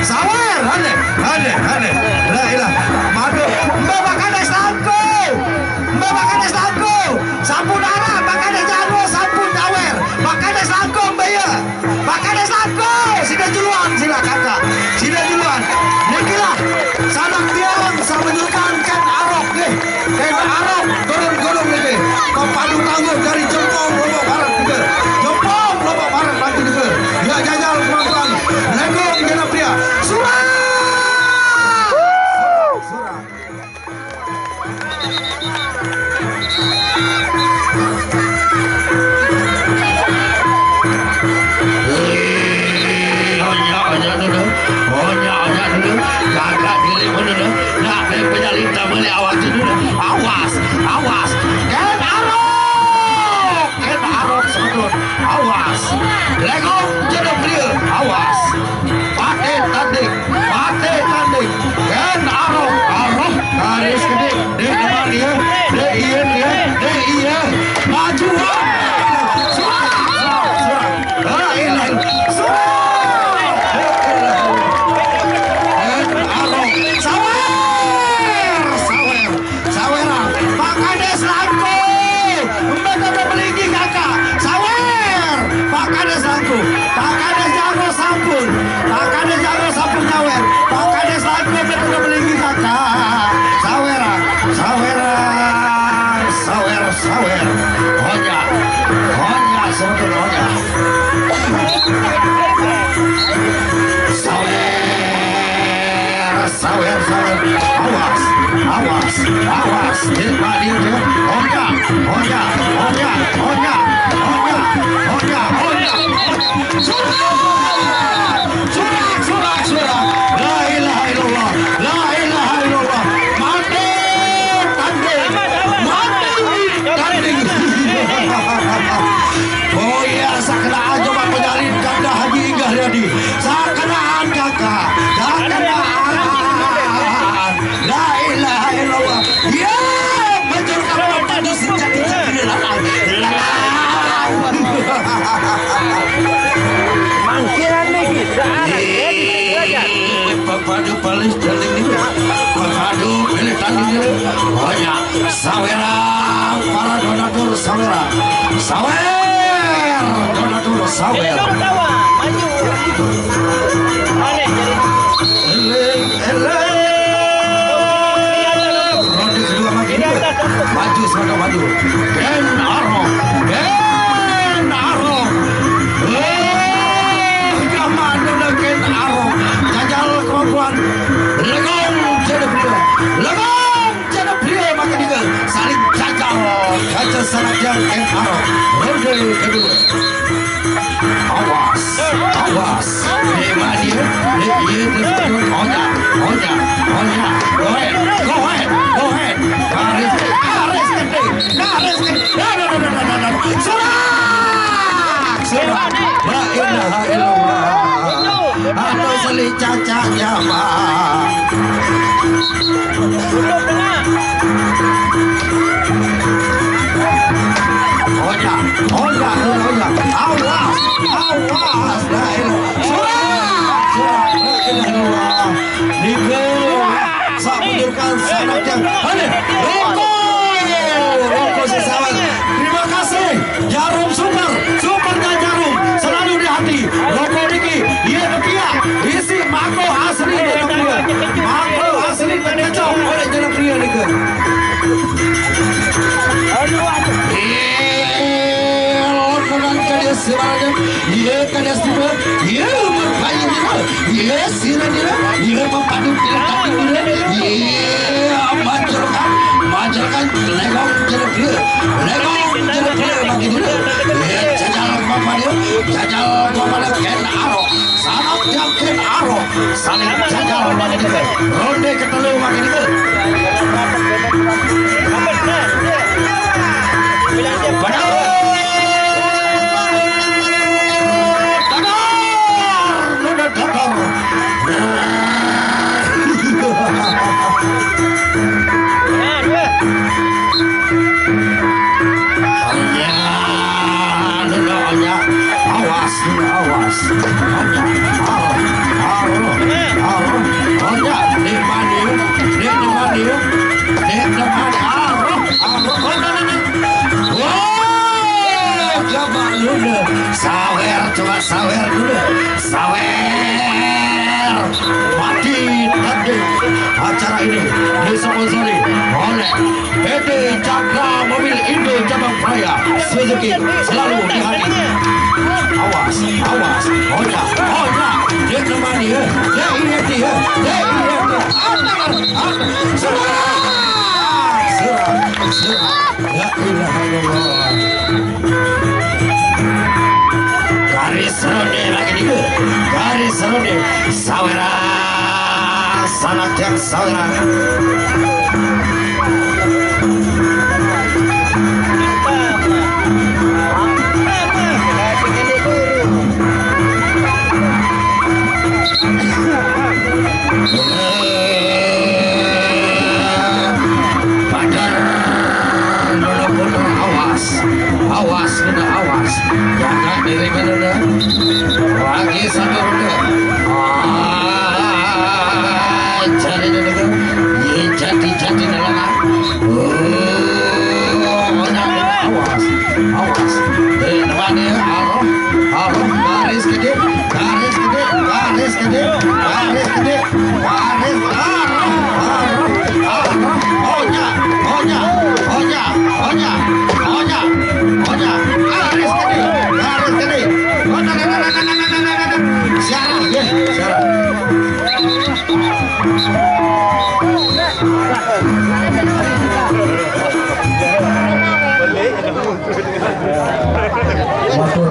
sawer, hane, lah ilah, madu, mbak makanya selangku, sampun arah, makanya jago, sampun sawer, makanya selangku mbak ya, makanya selangku, sida duluan, sila kakak, sida duluan, nikilah, sanak tiang, sama menyerukan kan arok nih, kan arok, golong nih, kau padu tangguh dari Jempong, Lombok Barat juga, Jempong, Lombok Barat nanti juga, ya jajal pelan-pelan, legong genap dia, surah. Jaga dirimu dulu. Nak penyalita boleh awas dulu. Awas. Ken arok sebetulnya. Awas. Legong jadi beliau. Awas. Pate tanding. Ken arok. Garis gede. Dia kemana dia? Dia iya. Maju. Sawer, Honya, sebetulnya Honya. Sawer, awas, dia, Surah, la ilaha illallah, mati, tanding. Oh iya, sakenaan coba penyalin kakak Haji Inggah Riyadi. Sakenaan kakak, la ilaha illallah. Ya, menjurkan padu sejati-jati mangkiran nih padu paling jaling ini padu pilih tanding ini banyak sawerang para donatur sawer donatur sawer maju aneh jadi ronde kedua maju Ken Arok Ken Arok jajal kemampuan legong jadi beliau maka dia saling jajal sangat Ken Arok ronde kedua awas dia go ahead garis surah la ilaha illallah atau seli caca jama Honya awas la ilaha surah la ilaha illallah sak menurkan sanak yang Roko sesawat. Terima kasih Jarum Supernya Jarum selalu di hati. Roko Niki dia nepia isi mako asli nepia. Mako asli nepia oleh jalan pria Niki. Orang kalian sebenarnya dia kalian tiba dia berpaling dia sirah dia mempadu dia majalkan legong jadi dia bagi dia jajal kepada Ken Arok sangat yang Ken Arok saling jajal bagi dia ronde ketelu bagi dia awas rezeki selalu di hati. Awas, awas, hoja, hoja, dia kemana dia, dia ini dia, serang, ya ilaha illallah. Garis ronde lagi dia, garis ronde, sawera, sanak yang sawera.